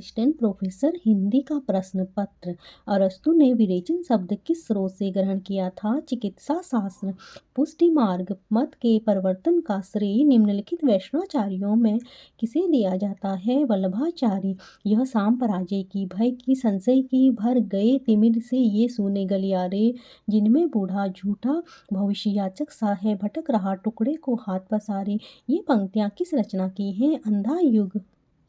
Assistant professor Hindi का प्रश्न पत्र। अरस्तु ने विरेचन शब्द किस स्रोत से ग्रहण किया था? चिकित्सा शास्त्र। पुष्टि मार्ग मत के प्रवर्तन का श्रेय निम्नलिखित वैष्णवाचार्यों में किसे दिया जाता है? वल्लभाचार्य। यह शाम पराजय की, भय की, संशय की, भर गए तिमिर से ये सूने गलियारे, जिनमें बूढ़ा झूठा भविष्ययाचक सा है भटक रहा टुकड़े को हाथ पसारे। ये पंक्तियां किस रचना की हैं? अंधा युग।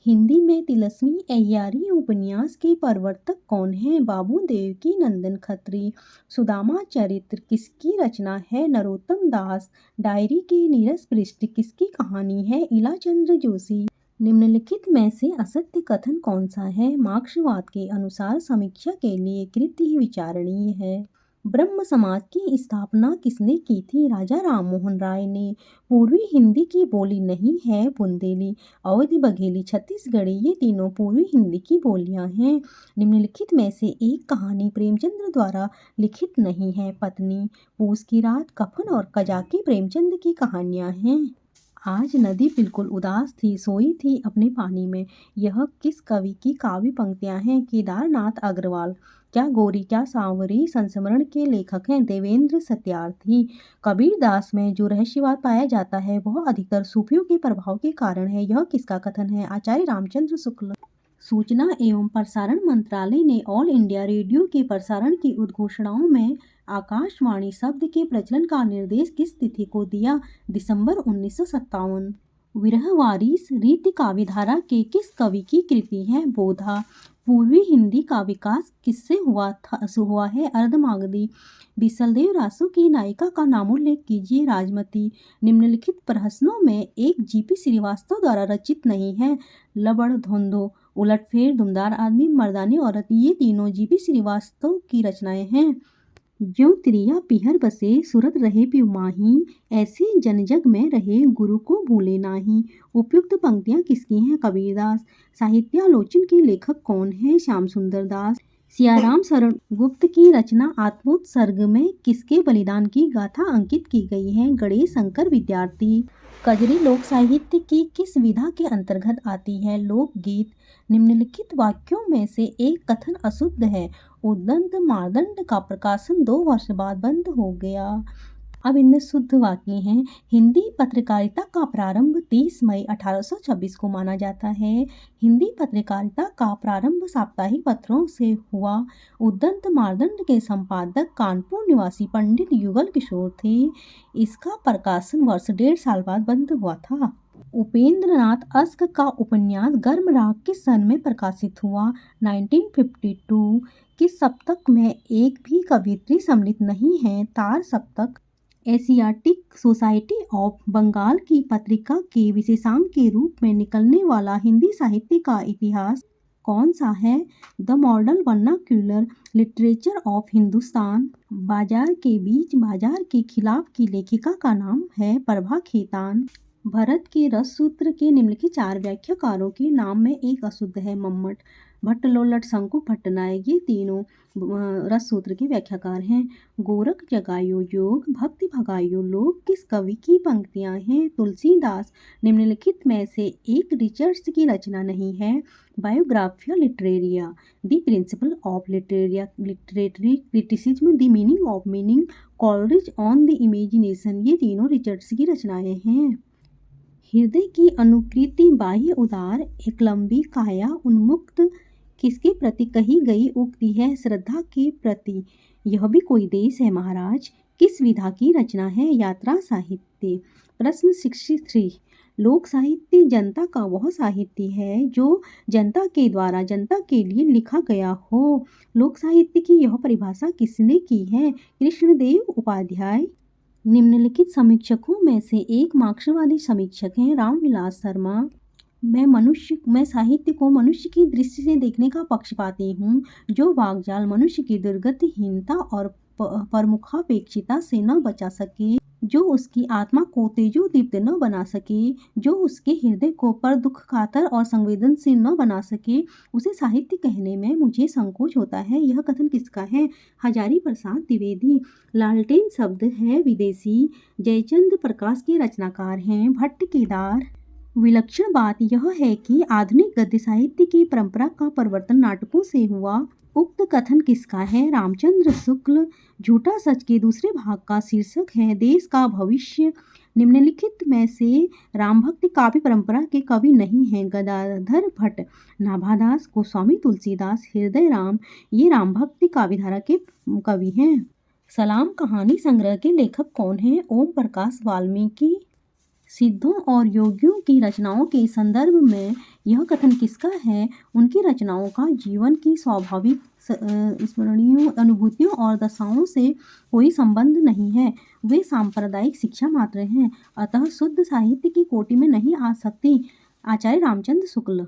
हिंदी में तिलस्मी अय्यारी उपन्यास के प्रवर्तक कौन हैं? बाबू देवकी नंदन खत्री। सुदामा चरित्र किसकी रचना है? नरोत्तम दास। डायरी के नीरस पृष्ठ किसकी कहानी है? इलाचंद्र जोशी। निम्नलिखित में से असत्य कथन कौन सा है? मार्क्सवाद के अनुसार समीक्षा के लिए कृत्य ही विचारणीय है। ब्रह्म समाज की स्थापना किसने की थी? राजा राममोहन राय ने। पूर्वी हिंदी की बोली नहीं है बुंदेली, अवधी, बघेली, छत्तीसगढ़ी, ये तीनों पूर्वी हिंदी की बोलियां हैं। निम्नलिखित में से एक कहानी प्रेमचंद द्वारा लिखित नहीं है। पत्नी, पूस की रात, कफन और कजाकी प्रेमचंद की कहानियां हैं। आज नदी बिल्कुल उदास थी, सोई थी अपने पानी में। यह किस कवि की काव्य पंक्तियां हैं? केदारनाथ अग्रवाल। क्या गौरी क्या सांवरी संस्मरण के लेखक हैं? देवेंद्र सत्यार्थी। कबीरदास में जो रहस्यवाद पाया जाता है वह अधिकतर सूफियों के प्रभाव के कारण है। यह किसका कथन है? आचार्य रामचंद्र शुक्ल। सूचना एवं प्रसारण मंत्रालय ने ऑल इंडिया रेडियो के प्रसारण की उद्घोषणाओं में आकाशवाणी शब्द के प्रचलन का निर्देश किस तिथि को दिया? दिसंबर 1957। विरहवारिस रीति काव्यधारा के किस कवि की कृति है? बोधा। पूर्वी हिंदी का विकास किससे हुआ है? अर्धमागधी। बिसलदेव रासो की नायिका का नामोल्लेख कीजिए। राजमती। निम्नलिखित प्रहसनों में एक जीपी श्रीवास्तव द्वारा रचित नहीं है। लबड़ धोंधो, उलटफेर, दुमदार आदमी, मर्दानी औरत, ये तीनों जीपी श्रीवास्तव की रचनाएं हैं। ज्यों त्रिया पीहर बसे सूरत रहे पिउ माही, ऐसे जनजग में रहे गुरु को भूले नाही। उपयुक्त पंक्तियां किसकी हैं? कबीरदास। साहित्यालोचन के लेखक कौन है? श्याम सुंदर दास। सियाराम शरण गुप्त की रचना आत्मोत्सर्ग में किसके बलिदान की गाथा अंकित की गई है? गणेश शंकर विद्यार्थी। कजरी लोक साहित्य की किस विधा के अंतर्गत आती है? लोकगीत। निम्नलिखित वाक्यों में से एक कथन अशुद्ध है। उद्दंड मार्दंड का प्रकाशन 2 वर्ष बाद बंद हो गया। अब इनमें शुद्ध वाक्य हैं। हिंदी पत्रकारिता का प्रारंभ 30 मई 1826 को माना जाता है। हिंदी पत्रकारिता का प्रारंभ साप्ताहिक पत्रों से हुआ। उद्दंड मार्दंड के संपादक कानपुर निवासी पंडित युगल किशोर थे। इसका प्रकाशन वर्ष 1.5 साल बाद बंद हुआ था। उपेंद्रनाथ अश्क का उपन्यास गर्म राग किस सन में प्रकाशित हुआ? 1952। किस सप्तक में एक भी कवियत्री सम्मिलित नहीं है? तार सप्तक। एशियाटिक सोसाइटी ऑफ बंगाल की पत्रिका के विशेषांक के रूप में निकलने वाला हिंदी साहित्य का इतिहास कौन सा है? The modern vernacular literature of Hindustan. बाजार के बीच बाजार के खिलाफ की लेखिका का नाम है प्रभा खेतान। भरत के रस सूत्र के निम्नलिखित 4 व्याख्याकारों के नाम में एक अशुद्ध है। मम्मट, भट्टलोलट, शंकु भट्टनायक, ये तीनों रस सूत्र के व्याख्याकार हैं। गोरख जगायो योग, भक्ति भगायो लोग किस कवि की पंक्तियां हैं? तुलसीदास। निम्नलिखित में से एक रिचर्ड्स की रचना नहीं है। Biographia Literaria, the principle of literary criticism, the meaning of meaning, Coleridge on the imagination, ये तीनों रिचर्ड्स की रचनाएं हैं। हृदय की अनुकृति बाह्य उदार, एकलंबी, काया उन्मुक्त किसके प्रति कही गई उक्ति है? श्रद्धा के प्रति। यह भी कोई देश है महाराज किस विधा की रचना है? यात्रा साहित्य। प्रश्न 63। लोक साहित्य जनता का वह साहित्य है जो जनता के द्वारा जनता के लिए लिखा गया हो। लोक साहित्य की यह परिभाषा किसने की है? कृष्णदेव उपाध्याय। निम्नलिखित समीक्षकों में से एक मार्क्सवादी समीक्षक हैं। रामविलास शर्मा। मैं साहित्य को मनुष्य की दृष्टि से देखने का पक्षपाती हूँ, जो वाकजाल मनुष्य की दुर्गतिहीनता और प्रमुखापेक्षिता से न बचा सके, जो उसकी आत्मा को तेजोदीप्त न बना सके, जो उसके हृदय को पर दुख कातर और संवेदनशील न बना सके, उसे साहित्य कहने में मुझे संकोच होता है। यह कथन किसका है? हजारी प्रसाद द्विवेदी। लालटेन शब्द है विदेशी। जयचंद प्रकाश के रचनाकार हैं। भट्ट केदार। विलक्षण बात यह है कि आधुनिक गद्य साहित्य की परंपरा का परिवर्तन नाटकों से हुआ। उक्त कथन किसका है? रामचंद्र शुक्ल। झूठा सच के दूसरे भाग का शीर्षक है देश का भविष्य। निम्नलिखित में से राम भक्ति काव्य परंपरा के कवि नहीं हैं। गदाधर भट्ट, नाभादास, गोस्वामी तुलसीदास, हृदय राम ये राम भक्ति काव्यधारा के कवि हैं। सलाम कहानी संग्रह के लेखक कौन हैं? ओम प्रकाश वाल्मीकि। सिद्धों और योगियों की रचनाओं के संदर्भ में यह कथन किसका है? उनकी रचनाओं का जीवन की स्वाभाविक स्मरणीय अनुभूतियों और दशाओं से कोई संबंध नहीं है। वे सांप्रदायिक शिक्षा मात्र हैं, अतः शुद्ध साहित्य की कोटि में नहीं आ सकती। आचार्य रामचंद्र शुक्ल।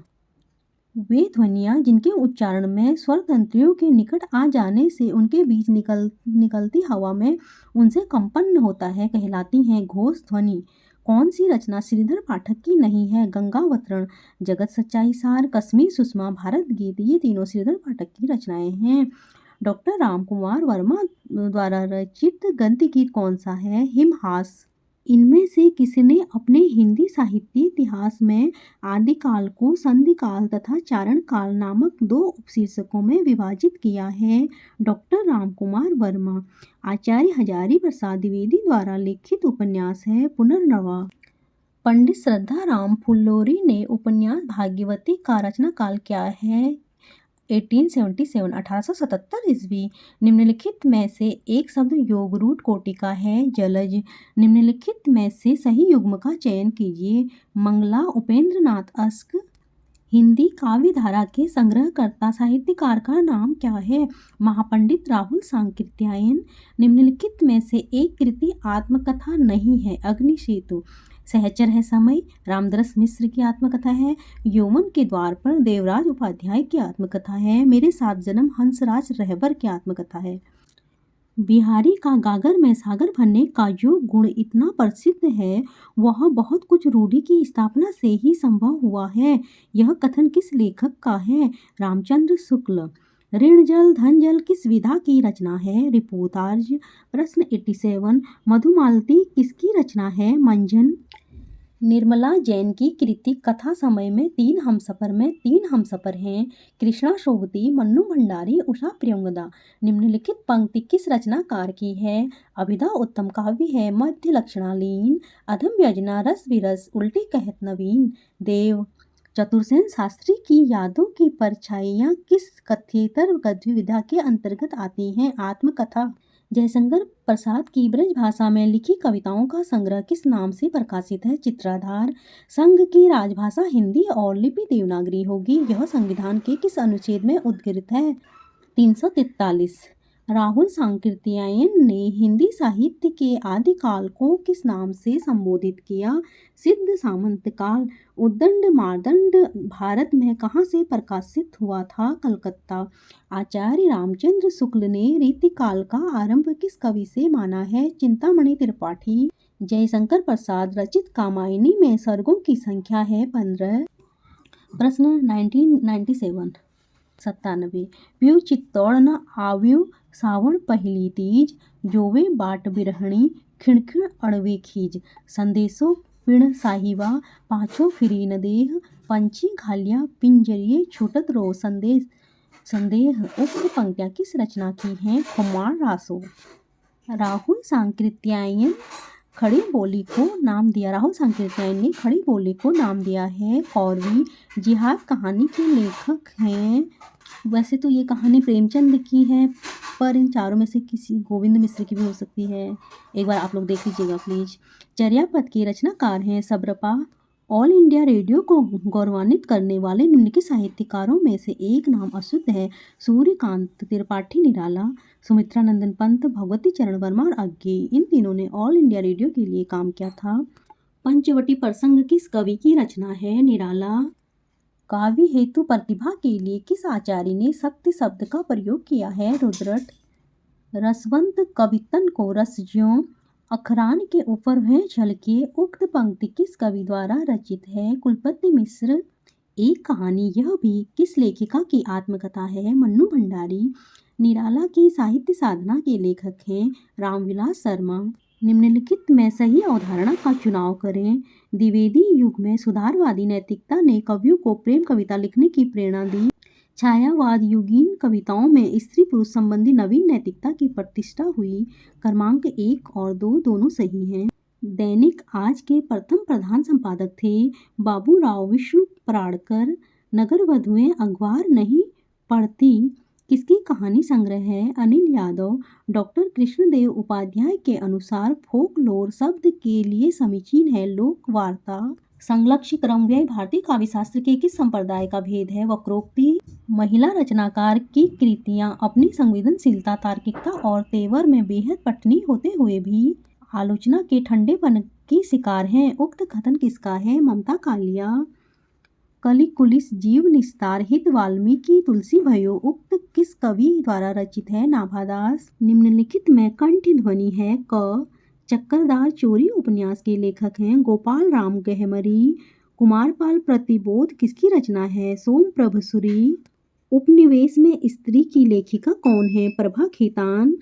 वे ध्वनियाँ जिनके उच्चारण में स्वर तंत्रियों के निकट आ जाने से उनके बीच निकलती हवा में उनसे कंपन होता है, कहलाती हैं घोष ध्वनि। कौन सी रचना श्रीधर पाठक की नहीं है? गंगावतरण, जगत सच्चाई सार, कश्मीर सुषमा, भारत गीत ये तीनों श्रीधर पाठक की रचनाएं हैं। डॉक्टर राम कुमार वर्मा द्वारा रचित गद्य गीत कौन सा है? हिमहास। इनमें से किसने अपने हिंदी साहित्य इतिहास में आदिकाल को संधिकाल तथा चारण काल नामक दो उपशीर्षकों में विभाजित किया है? डॉक्टर राम कुमार वर्मा। आचार्य हजारी प्रसाद द्विवेदी द्वारा लिखित उपन्यास है पुनर्नवा। पंडित श्रद्धा राम फुल्लोरी ने उपन्यास भाग्यवती का रचना काल क्या है? 1877 ईस्वी। निम्नलिखित में से एक शब्द योगरूट कोटि का है? जलज। निम्नलिखित में से सही युग्म का चयन कीजिए। मंगला उपेंद्र नाथ अस्क। हिंदी काव्य धारा के संग्रहकर्ता साहित्यकार का नाम क्या है? महापंडित राहुल सांकृत्यायन। निम्नलिखित में से एक कृति आत्मकथा नहीं है? अग्निसेतु। सहचर है समय रामदरस मिश्र की आत्मकथा है। यौवन के द्वार पर देवराज उपाध्याय की आत्मकथा है। मेरे साथ जन्म हंसराज रहबर की आत्मकथा है। बिहारी का गागर में सागर भरने का जो गुण इतना प्रसिद्ध है वह बहुत कुछ रूढ़ि की स्थापना से ही संभव हुआ है। यह कथन किस लेखक का है? रामचंद्र शुक्ल। ऋण जल धन जल किस विधा की रचना है? रिपोर्ताज। प्रश्न 87 मधुमालती किसकी रचना है? मंजन। निर्मला जैन की कृति कथा समय में तीन हमसफर हैं। कृष्णा शोभती, मन्नू भंडारी, उषा प्रियंवदा। निम्नलिखित पंक्ति किस रचनाकार की है? अभिधा उत्तम काव्य है। मध्य लक्षणालीन, अधम व्यजना, रस विरस, उल्टी कहत नवीन। देव। चतुर्सेन शास्त्री की यादों की परछाइयाँ किस कथ्येतर गद्य विधा के अंतर्गत आती हैं? आत्मकथा। जयशंकर प्रसाद की ब्रज भाषा में लिखी कविताओं का संग्रह किस नाम से प्रकाशित है? चित्राधार। संघ की राजभाषा हिंदी और लिपि देवनागरी होगी। यह संविधान के किस अनुच्छेद में उद्धृत है? 343। राहुल सांकृत्यायन ने हिंदी साहित्य के आदिकाल को किस नाम से संबोधित किया? सिद्ध सामंत काल। उद्दंड मार्दंड भारत में कहाँ से प्रकाशित हुआ था? कलकत्ता। आचार्य रामचंद्र शुक्ल ने रीतिकाल का आरंभ किस कवि से माना है? चिंतामणि त्रिपाठी। जयशंकर प्रसाद रचित कामायनी में सर्गों की संख्या है 15। प्रश्न 97 प्यू चित्तौड़ न आव्यू सावण पहली तीज, जोवे बाट बिरहणी खिणखिण अड़वे खीज। संदेशो पिण साहिबा पाछो फिरी न देह, पंछी घालिया पिंजरिए छूटत रो संदेह। उक्त पंक्तियाँ किस रचना की हैं? खुमार रासो। राहुल सांकृत्यायन खड़ी बोली को नाम दिया। राहुल सांकृत्यायन ने खड़ी बोली को नाम दिया है कौरवी। जिहाद कहानी के लेखक हैं। वैसे तो ये कहानी प्रेमचंद की है, पर इन चारों में से किसी गोविंद मिश्र की भी हो सकती है। एक बार आप लोग देख लीजिएगा प्लीज। चर्यापद के रचनाकार हैं सब्रपा। ऑल इंडिया रेडियो को गौरवान्वित करने वाले निम्नलिखित साहित्यकारों में से एक नाम अशुद्ध है। सूर्यकांत त्रिपाठी निराला, सुमित्रा नंदन पंत, भगवती चरण वर्मा और अज्ञे। इन तीनों ने ऑल इंडिया रेडियो के लिए काम किया था। पंचवटी प्रसंग किस कवि की रचना है? निराला। काव्य हेतु प्रतिभा के लिए किस आचार्य ने शक्ति शब्द का प्रयोग किया है? रुद्रट। रसवंत कवितन को रस ज्यों अखरान के ऊपर है झलके। उक्त पंक्ति किस कवि द्वारा रचित है? कुलपति मिश्र। एक कहानी यह भी किस लेखिका की आत्मकथा है? मन्नू भंडारी। निराला की साहित्य साधना के लेखक हैं रामविलास शर्मा। निम्नलिखित में सही अवधारणा का चुनाव करें। द्विवेदी युग में सुधारवादी नैतिकता ने कवियों को प्रेम कविता लिखने की प्रेरणा दी। छायावाद युगीन कविताओं में स्त्री पुरुष संबंधी नवीन नैतिकता की प्रतिष्ठा हुई। क्रमांक 1 और 2 दोनों सही हैं। दैनिक आज के प्रथम प्रधान संपादक थे बाबूराव विष्णु पराड़कर। नगर वधुएं अखबार नहीं पढ़ती किसकी कहानी संग्रह है? अनिल यादव। डॉक्टर कृष्णदेव उपाध्याय के अनुसार फोकलोर शब्द के लिए समीचीन है लोक वार्ता। संलक्ष्य क्रमव्यय भारतीय काव्य शास्त्र के किस संप्रदाय का भेद है? वक्रोक्ति। महिला रचनाकार की कृतियां अपनी संवेदनशीलता, तार्किकता और तेवर में बेहद पठनीय होते हुए भी आलोचना के ठंडेपन की शिकार हैं। उक्त कथन किसका है? ममता कालिया। कलिकुलिस जीव निस्तार हित वाल्मीकि तुलसी भयो उक्त किस कवि द्वारा रचित है? नाभादास। निम्नलिखित में कंठ ध्वनि है क। चक्करदार चोरी उपन्यास के लेखक हैं गोपाल राम गहमरी। कुमारपाल प्रतिबोध किसकी रचना है? सोमप्रभ सूरी। उपनिवेश में स्त्री की लेखिका कौन है? प्रभा खेतान।